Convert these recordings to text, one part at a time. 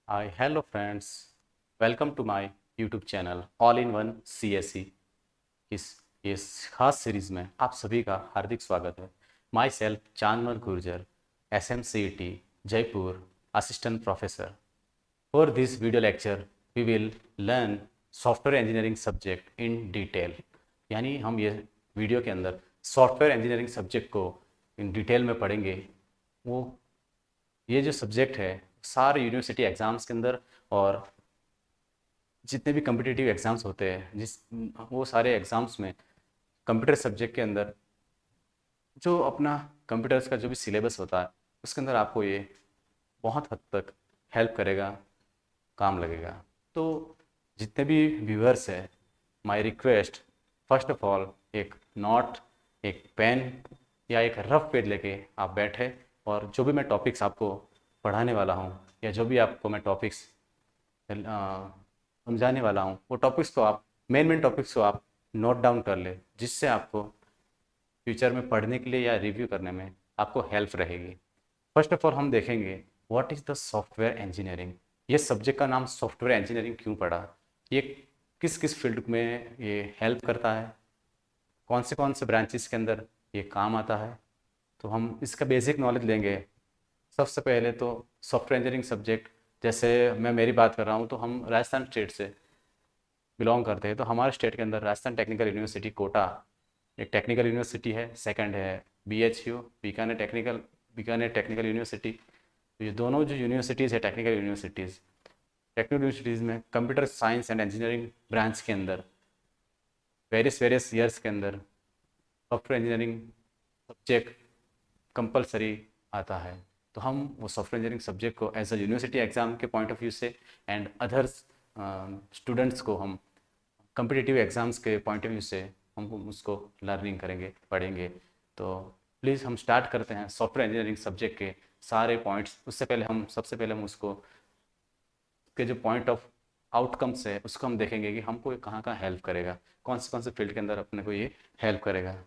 Hi, hello friends. Welcome to my YouTube channel all in one CSE। इस खास series में आप सभी का हार्दिक स्वागत है। Myself Chandmal Gurjar, SMCET Jaipur assistant professor. For this video lecture we will learn software engineering subject in detail. यानी हम ये वीडियो के अंदर सॉफ्टवेयर इंजीनियरिंग सब्जेक्ट को इन डिटेल में पढ़ेंगे। वो ये जो सब्जेक्ट है सारे यूनिवर्सिटी एग्ज़ाम्स के अंदर और जितने भी कम्पिटिटिव एग्ज़ाम्स होते हैं वो सारे एग्ज़ाम्स में कंप्यूटर सब्जेक्ट के अंदर जो अपना कंप्यूटर्स का जो भी सिलेबस होता है उसके अंदर आपको ये बहुत हद तक हेल्प करेगा, काम लगेगा। तो जितने भी व्यूअर्स है, my request, first of all एक नोट, एक पेन या एक रफ पेज लेके आप बैठे और जो भी मैं टॉपिक्स आपको पढ़ाने वाला हूँ या जो भी आपको मैं टॉपिक्स समझाने वाला हूँ वो टॉपिक्स को आप मेन टॉपिक्स को आप नोट डाउन कर ले, जिससे आपको फ्यूचर में पढ़ने के लिए या रिव्यू करने में आपको हेल्प रहेगी। फर्स्ट ऑफ ऑल हम देखेंगे what is the software engineering. ये सब्जेक्ट का नाम सॉफ्टवेयर इंजीनियरिंग क्यों पड़ा, ये किस किस फील्ड में ये हेल्प करता है, कौन से ब्रांचेस के अंदर ये काम आता है। तो हम इसका बेसिक नॉलेज लेंगे। सबसे पहले तो सॉफ्टवेयर इंजीनियरिंग सब्जेक्ट, जैसे मैं मेरी बात कर रहा हूँ तो हम राजस्थान स्टेट से बिलोंग करते हैं। तो हमारे स्टेट के अंदर राजस्थान टेक्निकल यूनिवर्सिटी कोटा एक टेक्निकल यूनिवर्सिटी है, सेकंड है BHU बीकानेर टेक्निकल यूनिवर्सिटी। तो ये दोनों जो यूनिवर्सिटीज़ है टेक्निकल यूनिवर्सिटीज़ में computer science and engineering branch के अंदर वेरियस ईयर्स के अंदर सॉफ्टवेयर इंजीनियरिंग सब्जेक्ट कंपलसरी आता है। तो हम वो सॉफ्टवेयर इंजीनियरिंग सब्जेक्ट को एज अ यूनिवर्सिटी एग्ज़ाम के पॉइंट ऑफ व्यू से एंड अदर्स स्टूडेंट्स को हम कम्पिटिटिव एग्ज़ाम्स के पॉइंट ऑफ व्यू से हम उसको लर्निंग करेंगे, पढ़ेंगे। तो प्लीज़ हम स्टार्ट करते हैं सॉफ्टवेयर इंजीनियरिंग सब्जेक्ट के सारे पॉइंट्स। उससे पहले हम सबसे पहले हम उसको के जो पॉइंट ऑफ आउटकम्स है उसको हम देखेंगे कि हमको ये कहाँ कहाँ हेल्प करेगा, कौन से फील्ड के अंदर अपने को ये हेल्प करेगा।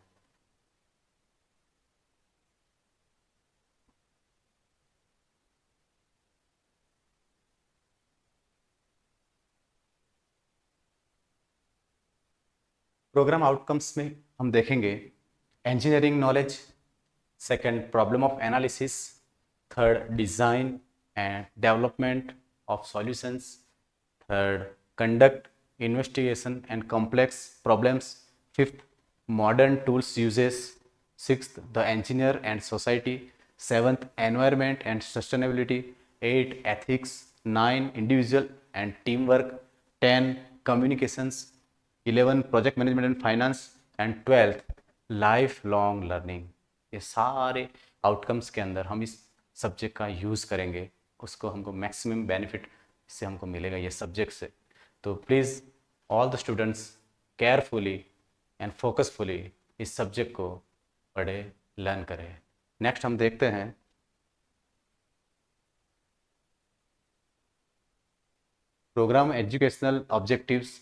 प्रोग्राम आउटकम्स में हम देखेंगे engineering knowledge, second problem of analysis, third design and development of solutions, third conduct investigation and complex problems, fifth modern tools uses, sixth the engineer and society, seventh environment and sustainability, eight ethics, nine individual and team work, ten communications, 11 project management and finance and 12th life long learning. ये सारे outcomes के अंदर हम इस subject का use करेंगे, उसको हमको मैक्सिमम बेनिफिट इससे हमको मिलेगा ये सब्जेक्ट से। तो please all the students carefully and focusfully इस सब्जेक्ट को पढ़े, लर्न करें। नेक्स्ट हम देखते हैं program educational objectives,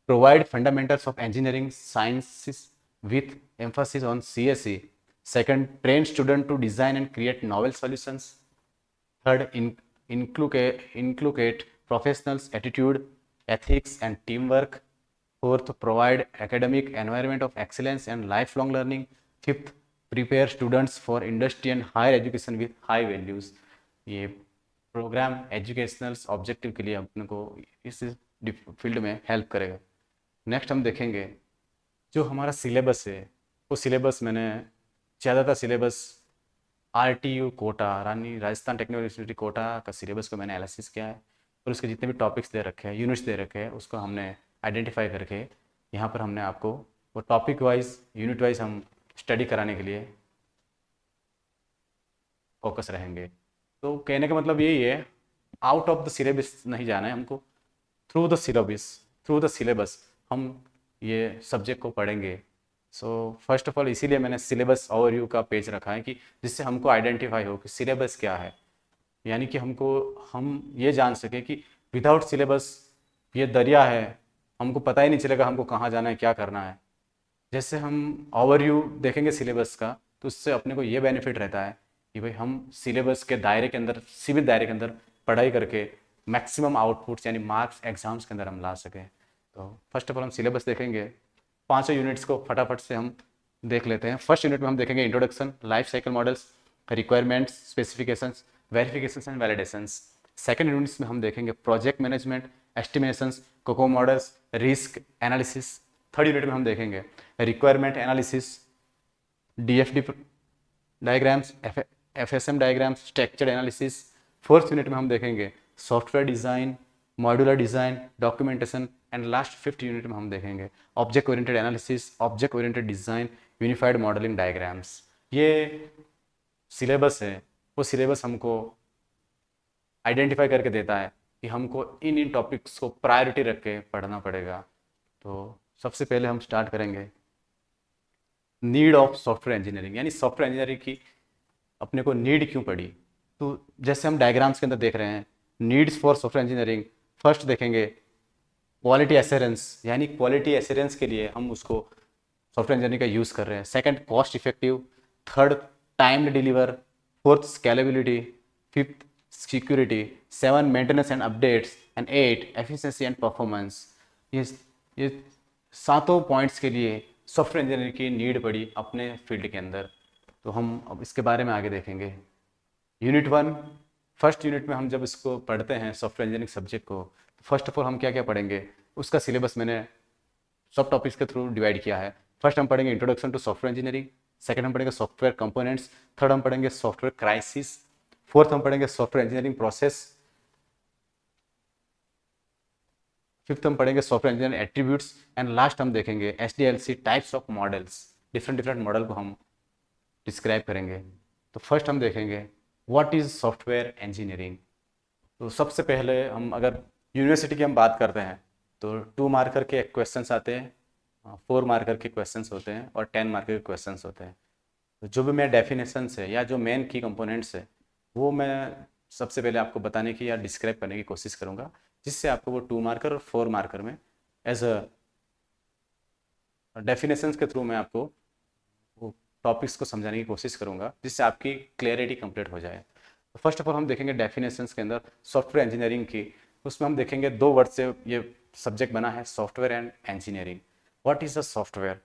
provide fundamentals of engineering sciences with emphasis on CSE. Second, train student to design and create novel solutions. Third, inculcate professionals attitude, ethics and teamwork. Fourth, provide academic environment of excellence and lifelong learning. Fifth, prepare students for industry and higher education with high values. ये programme educational objective के लिए अपने को इस field में help करेगा। Next हम देखेंगे जो हमारा सिलेबस है, वो सिलेबस मैंने ज़्यादातर सिलेबस RTU कोटा रानी राजस्थान टेक्निकल यूनिवर्सिटी कोटा का सिलेबस को मैंने एनालिसिस किया है और उसके जितने भी टॉपिक्स दे रखे हैं, यूनिट्स दे रखे हैं, उसको हमने आइडेंटिफाई करके यहाँ पर हमने आपको वो टॉपिक वाइज यूनिट वाइज हम स्टडी कराने के लिए फोकस रहेंगे। तो कहने का मतलब यही है, आउट ऑफ द सिलेबस नहीं जाना है हमको, थ्रू द सिलेबस हम ये सब्जेक्ट को पढ़ेंगे। सो फर्स्ट ऑफ ऑल इसीलिए मैंने सिलेबस ओवरव्यू का पेज रखा है कि जिससे हमको आइडेंटिफाई हो कि सिलेबस क्या है। यानी कि हम ये जान सके कि विदाउट सिलेबस ये दरिया है, हमको पता ही नहीं चलेगा हमको कहाँ जाना है, क्या करना है। जैसे हम ओवरव्यू देखेंगे सिलेबस का तो उससे अपने को ये बेनिफिट रहता है कि भाई हम सिलेबस के दायरे के अंदर, सीमित दायरे के अंदर पढ़ाई करके मैक्सिमम आउटपुट्स यानी मार्क्स एग्जाम्स के अंदर हम ला सकें। तो फर्स्ट ऑफ ऑल हम सिलेबस देखेंगे, पांचों यूनिट्स को फटाफट से हम देख लेते हैं। फर्स्ट यूनिट में हम देखेंगे introduction, life cycle models, requirements, specifications, verifications and validations. Second units में हम देखेंगे project management, estimations, coco models, risk analysis. Third unit में हम देखेंगे requirement analysis, DFD diagrams, FSM diagrams, structure analysis. Fourth unit में हम देखेंगे software design, modular design, documentation and last fifth unit में हम देखेंगे object oriented analysis, object oriented design, unified modeling diagrams. ये सिलेबस है, वो सिलेबस हमको आइडेंटिफाई करके देता है कि हमको इन इन टॉपिक्स को प्रायोरिटी रख के पढ़ना पड़ेगा। तो सबसे पहले हम स्टार्ट करेंगे नीड ऑफ सॉफ्टवेयर इंजीनियरिंग, यानी सॉफ्टवेयर इंजीनियरिंग की अपने को नीड क्यों पड़ी। तो जैसे हम डायग्राम्स के अंदर देख रहे हैं needs for software engineering, first देखेंगे क्वालिटी एश्योरेंस, यानी क्वालिटी एश्योरेंस के लिए हम उसको सॉफ्टवेयर इंजीनियरिंग का यूज़ कर रहे हैं। Second cost effective, third timely deliver, fourth scalability, fifth security, seven maintenance and updates and eight efficiency and performance. ये सातों पॉइंट्स के लिए सॉफ्टवेयर इंजीनियरिंग की नीड पड़ी अपने फील्ड के अंदर। तो हम अब इसके बारे में आगे देखेंगे। यूनिट वन, फर्स्ट यूनिट में हम जब इसको पढ़ते हैं सॉफ्टवेयर इंजीनियरिंग सब्जेक्ट को, तो फर्स्ट ऑफ ऑल हम क्या क्या पढ़ेंगे, उसका सिलेबस मैंने सब टॉपिक्स के थ्रू डिवाइड किया है। फर्स्ट हम पढ़ेंगे introduction to software engineering, second हम पढ़ेंगे सॉफ्टवेयर कंपोनेंट्स, थर्ड हम पढ़ेंगे सॉफ्टवेयर क्राइसिस, फोर्थ हम पढ़ेंगे सॉफ्टवेयर इंजीनियरिंग प्रोसेस, फिफ्थ हम पढ़ेंगे software engineering attributes and last हम देखेंगे SDLC types of models. Different different model को हम डिस्क्राइब करेंगे। तो फर्स्ट हम देखेंगे व्हाट इज़ सॉफ्टवेयर इंजीनियरिंग। तो सबसे पहले हम अगर यूनिवर्सिटी की हम बात करते हैं तो 2 मार्कर के क्वेश्चंस आते हैं, 4 मार्कर के क्वेश्चंस होते हैं और 10 मार्कर के क्वेश्चंस होते हैं। तो जो भी मेरा डेफिनेशन है या जो मेन की कंपोनेंट्स है वो मैं सबसे पहले आपको बताने की या डिस्क्राइब करने की कोशिश करूँगा, जिससे आपको वो 2 मार्कर और 4 मार्कर में एज अ डेफिनेशंस के थ्रू मैं आपको वो टॉपिक्स को समझाने की कोशिश करूँगा, जिससे आपकी क्लियरिटी कंप्लीट हो जाए। तो फर्स्ट ऑफ ऑल हम देखेंगे डेफिनेशंस के अंदर सॉफ्टवेयर इंजीनियरिंग की, उसमें हम देखेंगे 2 वर्ड से ये सब्जेक्ट बना है, software and engineering. What is a software.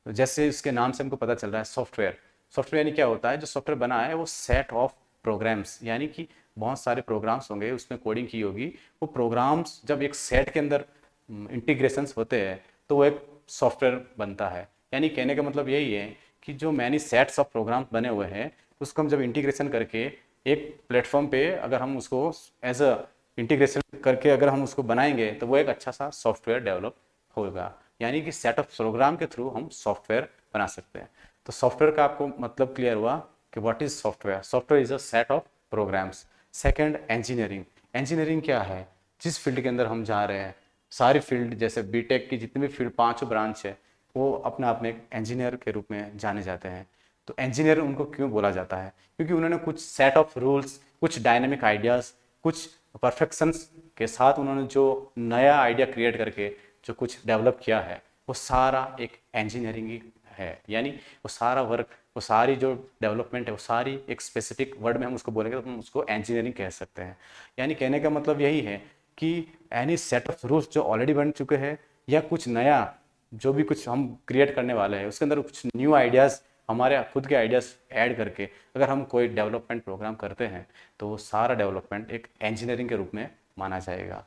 तो जैसे इसके नाम से हमको पता चल रहा है सॉफ्टवेयर, सॉफ्टवेयर यानी क्या होता है, जो सॉफ्टवेयर बना है वो सेट ऑफ प्रोग्राम्स, यानी कि बहुत सारे प्रोग्राम्स होंगे, उसमें कोडिंग की होगी। वो प्रोग्राम्स जब एक सेट के अंदर इंटीग्रेशंस होते हैं तो वो एक सॉफ्टवेयर बनता है। यानी कहने का मतलब यही है कि जो मैनी सेट्स ऑफ प्रोग्राम बने हुए हैं उसको हम जब इंटीग्रेशन करके एक प्लेटफॉर्म पे अगर हम उसको एज अ इंटीग्रेशन करके अगर हम उसको बनाएंगे तो वो एक अच्छा सा सॉफ्टवेयर डेवलप होगा। यानी कि सेट ऑफ प्रोग्राम के थ्रू हम सॉफ्टवेयर बना सकते हैं। तो सॉफ्टवेयर का आपको मतलब क्लियर हुआ कि what is software. Software is a set of programs. Second engineering, engineering क्या है, जिस फील्ड के अंदर हम जा रहे हैं, सारी फील्ड जैसे बीटेक की जितनी भी फील्ड 5 ब्रांच है वो अपने आप में एक इंजीनियर के रूप में जाने जाते हैं। तो इंजीनियर उनको क्यों बोला जाता है, क्योंकि उन्होंने कुछ सेट ऑफ रूल्स, कुछ डायनेमिक आइडियाज़, कुछ परफेक्शंस के साथ उन्होंने जो नया आइडिया क्रिएट करके जो कुछ डेवलप किया है वो सारा एक इंजीनियरिंग ही है। यानी वो सारा वर्क, वो सारी जो डेवलपमेंट है वो सारी एक स्पेसिफिक वर्ड में हम उसको बोलेंगे तो हम उसको इंजीनियरिंग कह सकते हैं। यानी कहने का मतलब यही है कि एनी सेट ऑफ रूल्स जो ऑलरेडी बन चुके हैं या कुछ नया जो भी कुछ हम क्रिएट करने वाले हैं उसके अंदर कुछ न्यू आइडियाज़, हमारे खुद के आइडियाज़ ऐड करके अगर हम कोई डेवलपमेंट प्रोग्राम करते हैं तो वो सारा डेवलपमेंट एक इंजीनियरिंग के रूप में माना जाएगा।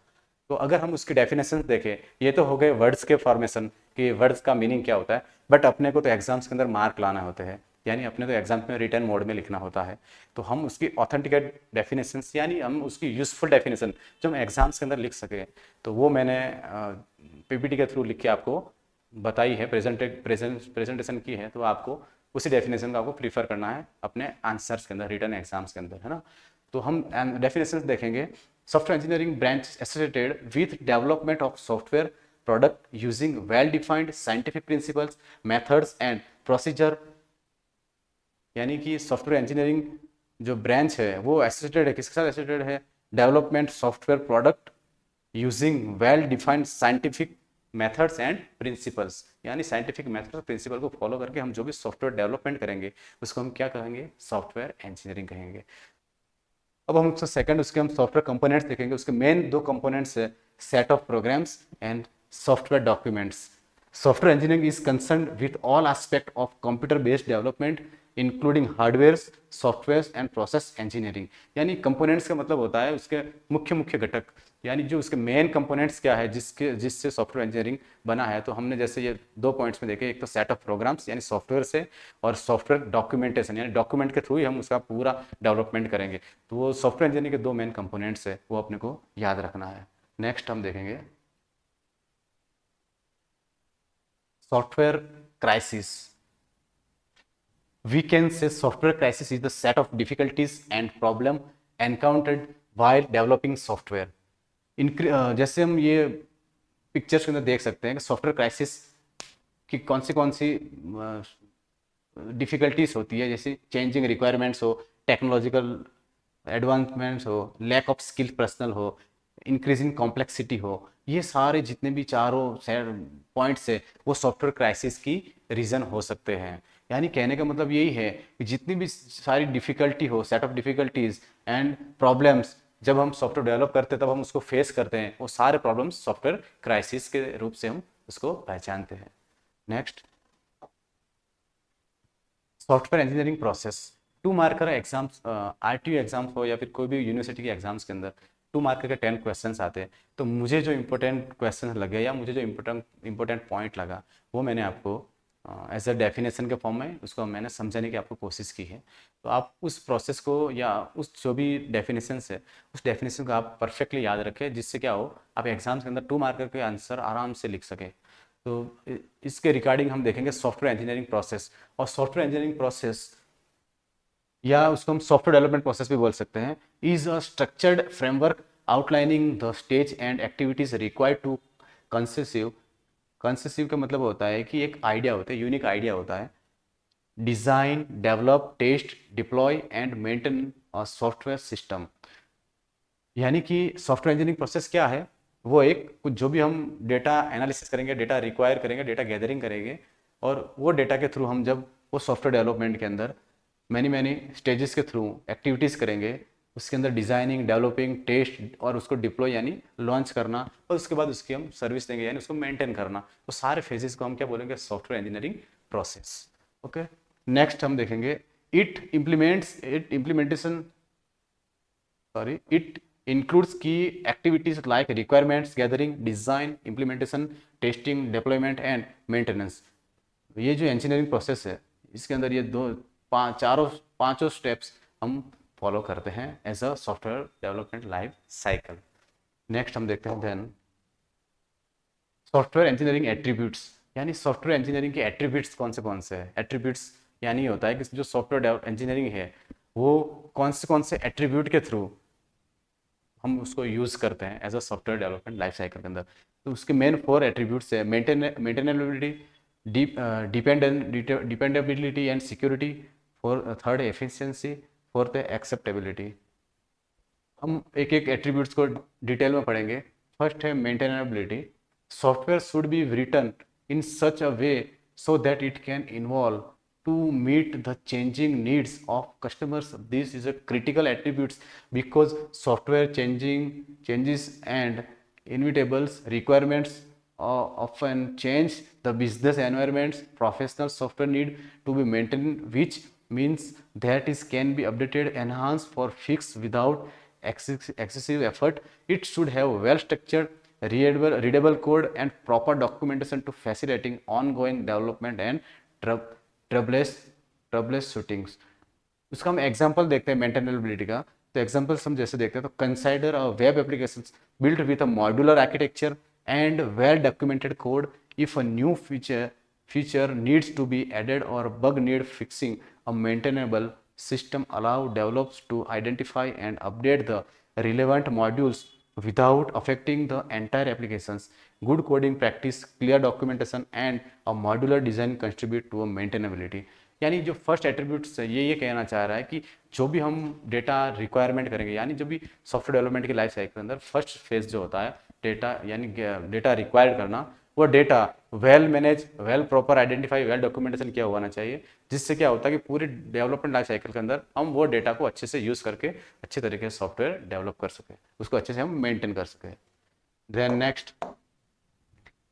तो अगर हम उसकी डेफिनेशन देखें, ये तो हो गए वर्ड्स के फॉर्मेशन कि वर्ड्स का मीनिंग क्या होता है, बट अपने को तो एग्जाम्स के अंदर मार्क लाना होते हैं, यानी अपने को एग्जाम में रिटर्न मोड में लिखना होता है। तो हम उसकी ऑथेंटिकेट डेफिनेशंस यानी हम उसकी यूजफुल डेफिनेशन जो हम एग्जाम्स के अंदर लिख सके, तो वो मैंने पीपीटी के थ्रू लिख के आपको बताई है, प्रेजेंटेशन की है। तो आपको उसी डेफिनेशन का आपको प्रीफर करना है अपने आंसर्स के अंदर, रिटर्न एग्जाम्स के अंदर, है ना। तो हम डेफिनेशन देखेंगे। Software engineering branch associated with development of software product using well defined scientific principles, methods and procedure. यानी कि सॉफ्टवेयर इंजीनियरिंग जो ब्रांच है वो एसोसिएटेड है, किसके साथ एसोसिएटेड है, development software product using well defined scientific methods and principles. यानी साइंटिफिक मेथड और प्रिंसिपल को फॉलो करके हम जो भी सॉफ्टवेयर डेवलपमेंट करेंगे उसको हम क्या कहेंगे, सॉफ्टवेयर इंजीनियरिंग कहेंगे। अब हम उसका सेकंड उसके हम सॉफ्टवेयर कंपोनेंट्स देखेंगे। उसके मेन दो कंपोनेंट्स है set of programs and software documents. Software engineering is concern with all aspect of computer based development including hardware, software and process engineering. यानी कंपोनेंट्स का मतलब होता है उसके मुख्य मुख्य घटक, यानी जो उसके मेन कंपोनेंट्स क्या है जिससे सॉफ्टवेयर इंजीनियरिंग बना है। तो हमने जैसे ये दो पॉइंट्स में देखे, एक तो सेट ऑफ प्रोग्राम्स यानी सॉफ्टवेयर से, और सॉफ्टवेयर डॉक्यूमेंटेशन यानी डॉक्यूमेंट के थ्रू ही हम उसका पूरा डेवलपमेंट करेंगे। तो वो सॉफ्टवेयर इंजीनियरिंग के दो मेन कंपोनेंट्स है, वो अपने को याद रखना है। नेक्स्ट हम देखेंगे software crisis. We can say software crisis is the set of difficulties and problem encountered while developing software. जैसे हम ये पिक्चर्स के अंदर देख सकते हैं कि सॉफ्टवेयर क्राइसिस की कौन सी डिफ़िकल्टीज होती है, जैसे चेंजिंग रिक्वायरमेंट्स हो, टेक्नोलॉजिकल एडवांसमेंट्स हो, लैक ऑफ स्किल पर्सनल हो, इंक्रीजिंग कॉम्प्लेक्सिटी हो। ये सारे जितने भी चारों पॉइंट्स है वो सॉफ्टवेयर क्राइसिस की रीज़न हो सकते हैं। यानी कहने का मतलब यही है कि जितनी भी सारी डिफ़िकल्टी हो, set of difficulties and problems जब हम सॉफ्टवेयर डेवलप करते हैं तब हम उसको फेस करते हैं, वो सारे प्रॉब्लम्स सॉफ्टवेयर क्राइसिस के रूप से हम उसको पहचानते हैं। Next software engineering process. 2 marker exams, RTU exams हो या फिर कोई भी यूनिवर्सिटी के एग्जाम्स के अंदर 2 मार्कर के 10 क्वेश्चंस आते हैं। तो मुझे जो इंपॉर्टेंट क्वेश्चन लगे या मुझे जो इम्पोर्टेंट पॉइंट लगा वो मैंने आपको एज अ डेफिनेशन के फॉर्म में उसको मैंने समझाने की आपको कोशिश की है। तो आप उस प्रोसेस को या उस जो भी डेफिनेशंस है उस डेफिनेशन को आप परफेक्टली याद रखें, जिससे क्या हो आप एग्जाम्स के अंदर 2 मार्कर के आंसर आराम से लिख सकें। तो इसके रिगार्डिंग हम देखेंगे सॉफ्टवेयर इंजीनियरिंग प्रोसेस। और सॉफ्टवेयर इंजीनियरिंग प्रोसेस या उसको हम सॉफ्टवेयर डेवलपमेंट प्रोसेस भी बोल सकते हैं, is a structured framework outlining the stage and activities required to concessive. Concessive का मतलब होता है कि एक आइडिया होता है, यूनिक आइडिया होता है, design develop test deploy and maintain a software system. यानी कि सॉफ्टवेयर इंजीनियरिंग प्रोसेस क्या है, वो एक कुछ जो भी हम डेटा एनालिसिस करेंगे, डेटा रिक्वायर करेंगे, डेटा गैदरिंग करेंगे, और वो डेटा के थ्रू हम जब वो सॉफ्टवेयर डेवलपमेंट के अंदर मैनी मैनी स्टेजेस के थ्रू एक्टिविटीज़ करेंगे, उसके अंदर डिज़ाइनिंग डेवलपिंग टेस्ट और उसको डिप्लॉय यानी लॉन्च करना, और उसके बाद उसकी हम सर्विस देंगे यानी उसको मेंटेन करना, वो सारे फेजेस को हम क्या बोलेंगे software engineering process. Okay, next हम देखेंगे it implementation sorry it includes key activities like requirements gathering, design, implementation, testing, deployment and maintenance। ये जो इंजीनियरिंग प्रोसेस है इसके अंदर ये पांचों स्टेप्स हम फॉलो करते हैं as a software development life cycle. Next हम देखते हैं देन सॉफ्टवेयर इंजीनियरिंग एट्रीब्यूट्स। यानी सॉफ्टवेयर इंजीनियरिंग के एट्रीब्यूट्स कौन से हैं। एट्रीब्यूट्स यानी होता है कि जो सॉफ्टवेयर इंजीनियरिंग है वो कौन से एट्रीब्यूट के थ्रू हम उसको यूज़ करते हैं as a software development life cycle के अंदर। तो उसके मेन 4 एट्रीब्यूट्स है maintainability, dependability and security, third efficiency, fourth है एक्सेप्टेबिलिटी। हम एक एक एट्रीब्यूट्स को डिटेल में पढ़ेंगे। फर्स्ट है maintainability. Software should be written in such a way so that it can evolve to meet the changing needs of customers. This is a critical attributes because software changes and inevitables requirements often change the business environments. Professional software need to be maintained, which means that it can be updated, enhanced or fixed without excessive effort. It should have well structured readable code and proper documentation to facilitating ongoing development and troubleshootings. उसका हम example देखते हैं maintainability का। तो examples हम जैसे देखते हैं तो consider a web applications built with a modular architecture and well documented code. If a new feature needs to be added or bug need fixing, a maintainable system allow developers to identify and update the relevant modules without affecting the entire applications. Good coding practice, clear documentation and a modular design contribute to a maintainability। यानी जो first attributes है ये कहना चाह रहा है कि जो भी हम डेटा रिक्वायरमेंट करेंगे, यानी जो भी सॉफ्टवेयर डेवलपमेंट की लाइफ साइकिल के अंदर फर्स्ट फेज जो होता है डेटा यानी डेटा रिक्वायर करना, वो data well manage, well proper identify, well documentation किया होना चाहिए, जिससे क्या होता है कि पूरी डेवलपमेंट लाइफ साइकिल के अंदर हम वो डेटा को अच्छे से यूज़ करके अच्छे तरीके से सॉफ्टवेयर डेवलप कर सकें, उसको अच्छे से हम मेंटेन कर सकें। Then next,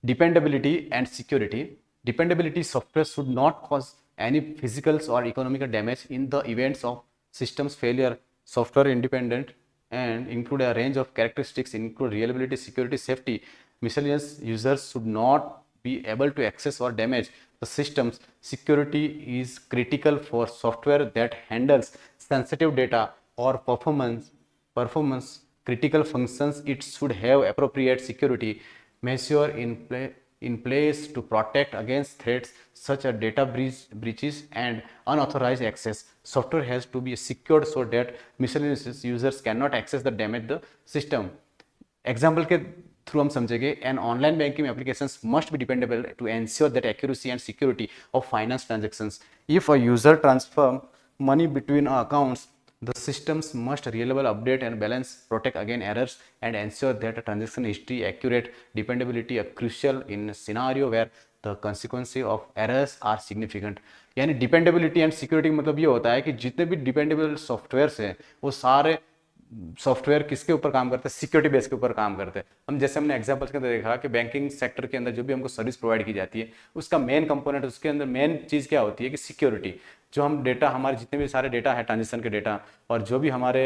dependability and security. Dependability software should not cause any physical or economical damage in the events of systems failure. Software independent and include a range of characteristics include reliability, security, safety. Miscellaneous users should not be able to access or damage the systems. Security is critical for software that handles sensitive data or performance critical functions. It should have appropriate security measure in place to protect against threats such as data breaches and unauthorized access. Software has to be secured so that miscellaneous users cannot access the damage the system. Example के through हम समझेंगे an online banking applications must be dependable to ensure that accuracy and security of finance transactions. If a user transfer money between accounts, the systems must reliable update and balance, protect against errors, and ensure that the transaction history accurate. Dependability are crucial in a scenario where the consequences of errors are significant. यानी dependability and security मतलब ये होता है कि जितने भी dependable softwares हैं वो सारे सॉफ्टवेयर किसके ऊपर काम करते हैं, सिक्योरिटी बेस के ऊपर काम करते हैं. हम जैसे हमने एग्जांपल्स के अंदर देखा कि बैंकिंग सेक्टर के अंदर जो भी हमको सर्विस प्रोवाइड की जाती है उसका मेन कंपोनेंट, उसके अंदर मेन चीज़ क्या होती है कि सिक्योरिटी. जो हम डेटा, हमारे जितने भी सारे डेटा है ट्रांजेक्शन के डेटा और जो भी हमारे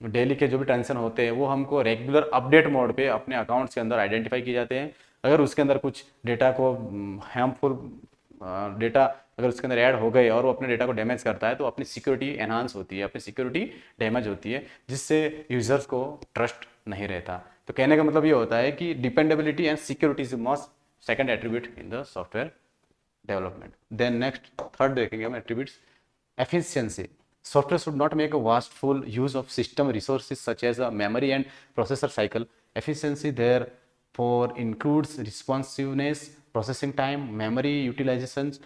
डेली के जो भी ट्रांजेक्शन होते हैं वो हमको रेगुलर अपडेट मोड पे अपने अकाउंट्स के अंदर आइडेंटिफाई किए जाते हैं. अगर उसके अंदर कुछ डेटा को हार्मफुल डेटा अगर उसके अंदर ऐड हो गए और वो अपने डेटा को डैमेज करता है तो अपनी सिक्योरिटी एनहांस होती है, अपनी सिक्योरिटी डैमेज होती है, जिससे यूजर्स को ट्रस्ट नहीं रहता. तो कहने का मतलब ये होता है कि dependability and security is most second attribute in the software development. Then next third देखेंगे हम attributes. Efficiency. Software should not make a wasteful use of system resources such as a memory and processor cycle. Efficiency therefore includes responsiveness, processing time, memory utilizations.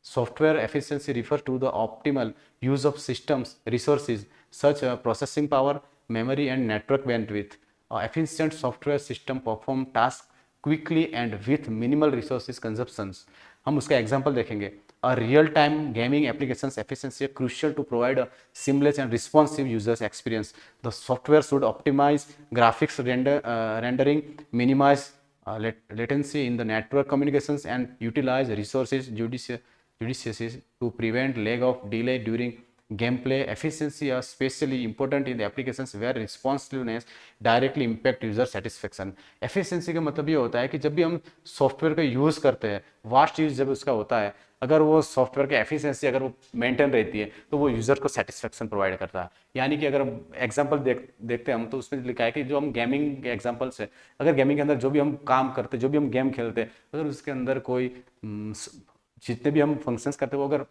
Software efficiency refers to the optimal use of systems resources such as processing power, memory, and network bandwidth. A efficient software system perform tasks quickly and with minimal resources consumptions. हम उसका example देखेंगे. A real-time gaming applications efficiency is crucial to provide a seamless and responsive user experience. The software should optimize graphics rendering, minimize latency in the network communications, and utilize resources judiciously to prevent lag of delay during gameplay. Efficiency is especially important in the applications where responsiveness directly impact user satisfaction. Efficiency का मतलब ये होता है कि जब भी हम software का यूज़ करते हैं, वास्ट यूज जब उसका होता है, अगर वो सॉफ्टवेयर की एफिशिएंसी अगर वो मेंटेन रहती है तो वो यूज़र को सेटिस्फेक्शन प्रोवाइड करता है. यानी कि अगर एग्जांपल देखते हैं हम तो उसमें लिखा है कि जो हम गेमिंग के एग्जांपल्स है, अगर गेमिंग के अंदर जो भी हम काम करते हैं, जो भी हम गेम खेलते हैं, अगर उसके अंदर कोई जितने भी हम फंक्शंस करते हैं वो अगर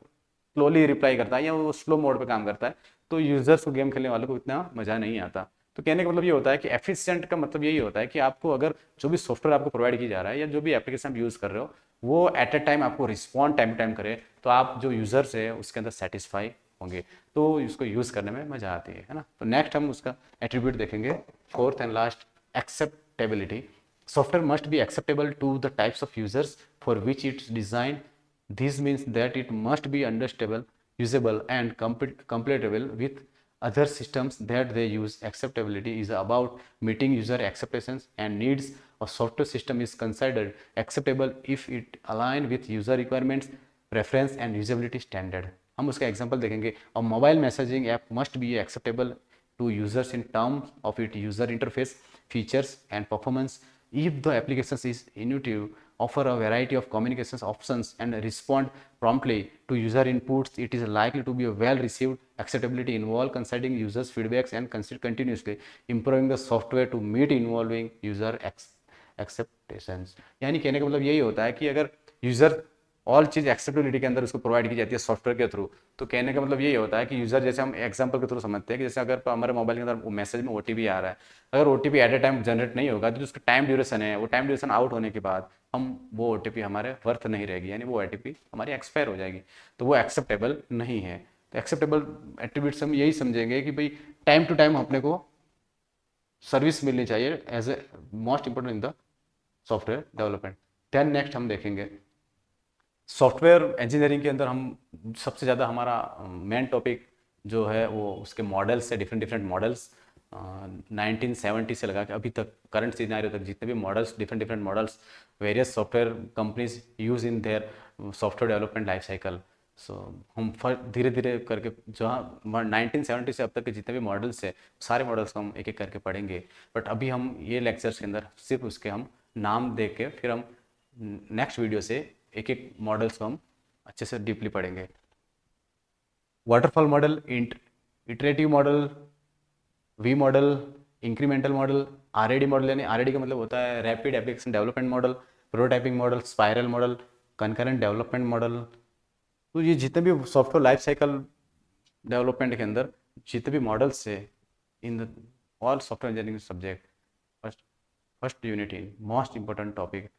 स्लोली रिप्लाई करता है या वो स्लो मोड पे काम करता है तो यूजर्स को, गेम खेलने वालों को इतना मजा नहीं आता. तो कहने का मतलब ये होता है कि एफिशिएंट का मतलब यही होता है कि आपको अगर जो भी सॉफ्टवेयर आपको प्रोवाइड किया जा रहा है या जो भी एप्लीकेशन आप यूज़ कर रहे हो वो एट ए टाइम आपको रिस्पॉन्ड टाइम टू टाइम करे तो आप जो यूजर्स है उसके अंदर सेटिस्फाई होंगे, तो इसको यूज़ करने में मजा आती है ना. तो नेक्स्ट हम उसका एट्रीब्यूट देखेंगे, fourth and last, acceptability. Software must be acceptable to the types of users for which it's design. This means that it must be understandable, usable, and compatible with other systems that they use. Acceptability is about meeting user expectations and needs. A software system is considered acceptable if it aligns with user requirements, preference, and usability standard. हम उसका example देखेंगे. A mobile messaging app must be acceptable to users in terms of its user interface, features, and performance. If the application is intuitive, offer a variety of communications options, and respond promptly to user inputs, it is likely to be well received. Acceptability involves considering users' feedbacks and continuously improving the software to meet involving user acceptations. यानी कहने का मतलब यही होता है कि अगर user all चीज़ acceptability के अंदर उसको प्रोवाइड की जाती है सॉफ्टवेयर के थ्रू, तो कहने का मतलब यही होता है कि यूज़र, जैसे हम एग्जांपल के थ्रू समझते हैं कि जैसे अगर हमारे मोबाइल के अंदर मैसेज में ओटीपी आ रहा है, अगर OTP at a time generate नहीं होगा तो जो उसका टाइम ड्यूरेशन है वो टाइम ड्यूरेशन आउट होने के बाद हम वो ओटीपी हमारे वर्थ नहीं रहेगी, यानी वो ओटीपी हमारी एक्सपायर हो जाएगी, तो वो एक्सेप्टेबल नहीं है. तो एक्सेप्टेबल एट्रीब्यूट्स हम यही समझेंगे कि भाई टाइम टू टाइम अपने को सर्विस मिलनी चाहिए as a most important in the software development. Then next हम देखेंगे सॉफ्टवेयर इंजीनियरिंग के अंदर हम सबसे ज़्यादा हमारा मेन टॉपिक जो है वो उसके मॉडल्स है, डिफरेंट डिफरेंट मॉडल्स 1970 से लगा के अभी तक करंट सिनेरियो तक जितने भी models, different different models various software companies use in their software development life cycle. So हम धीरे धीरे करके जहाँ 1970 से अब तक के जितने भी मॉडल्स है सारे मॉडल्स को हम एक एक करके पढ़ेंगे। बट अभी हम ये लेक्चर्स के अंदर सिर्फ उसके हम नाम दे के फिर हम नेक्स्ट वीडियो से एक एक मॉडल्स को हम अच्छे से डीपली पढ़ेंगे। Waterfall model, iterative model, V model, incremental model, RAD model, यानी आरएडी का मतलब होता है rapid application development model, prototyping model, spiral model, concurrent development model. तो ये जितने भी सॉफ्टवेयर लाइफ साइकिल डेवलपमेंट के अंदर जितने भी मॉडल्स है in the all software engineering subject, first first unit in most important topic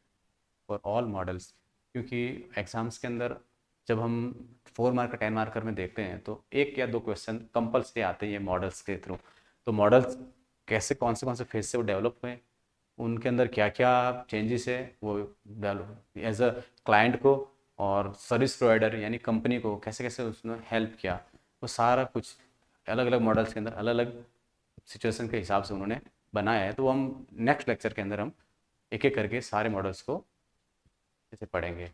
for all models. क्योंकि एग्जाम्स के अंदर जब हम 4 मार्क 10 मार्कर में देखते हैं तो एक या दो क्वेश्चन कंपल्सरी आते हैं ये मॉडल्स के थ्रू। तो मॉडल्स कैसे कौन से फेज से वो डेवलप हुए, उनके अंदर क्या क्या चेंजेस है, वो डेवलप एज अ क्लाइंट को और सर्विस प्रोवाइडर यानी कंपनी को कैसे कैसे उसने हेल्प किया, वो सारा कुछ अलग अलग मॉडल्स के अंदर अलग अलग सिचुएशन के हिसाब से उन्होंने बनाया है। तो हम नेक्स्ट लेक्चर के अंदर हम एक एक करके सारे मॉडल्स को जैसे पढ़ेंगे।